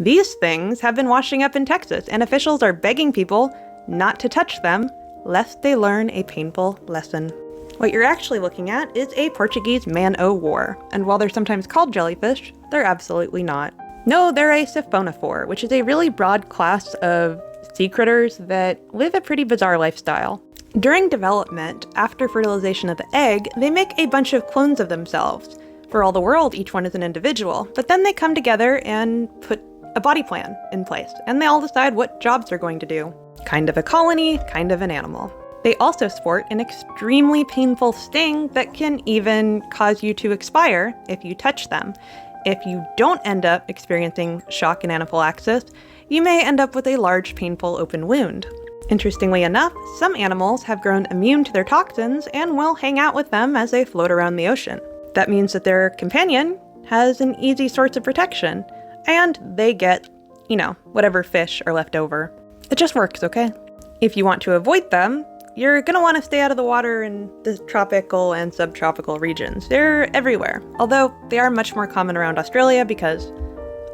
These things have been washing up in Texas, and officials are begging people not to touch them, lest they learn a painful lesson. What you're actually looking at is a Portuguese man-o'-war, and while they're sometimes called jellyfish, they're absolutely not. No, they're a siphonophore, which is a really broad class of sea critters that live a pretty bizarre lifestyle. During development, after fertilization of the egg, they make a bunch of clones of themselves. For all the world, each one is an individual, but then they come together and put a body plan in place, and they all decide what jobs they're going to do. Kind of a colony, kind of an animal. They also sport an extremely painful sting that can even cause you to expire if you touch them. If you don't end up experiencing shock and anaphylaxis, you may end up with a large, painful open wound. Interestingly enough, some animals have grown immune to their toxins and will hang out with them as they float around the ocean. That means that their companion has an easy source of protection, and they get, whatever fish are left over. It just works, okay? If you want to avoid them, you're gonna want to stay out of the water in the tropical and subtropical regions. They're everywhere, although they are much more common around Australia because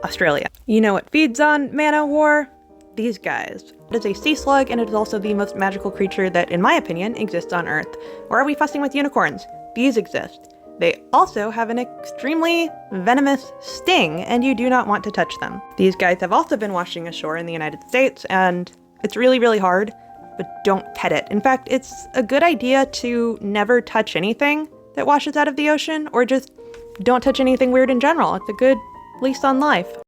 Australia. You know what feeds on man-o'-war? These guys. It is a sea slug, and it is also the most magical creature that, in my opinion, exists on Earth. Or are we fussing with unicorns? These exist. They also have an extremely venomous sting, and you do not want to touch them. These guys have also been washing ashore in the United States, and it's really, really hard, but don't pet it. In fact, it's a good idea to never touch anything that washes out of the ocean, or just don't touch anything weird in general. It's a good lease on life.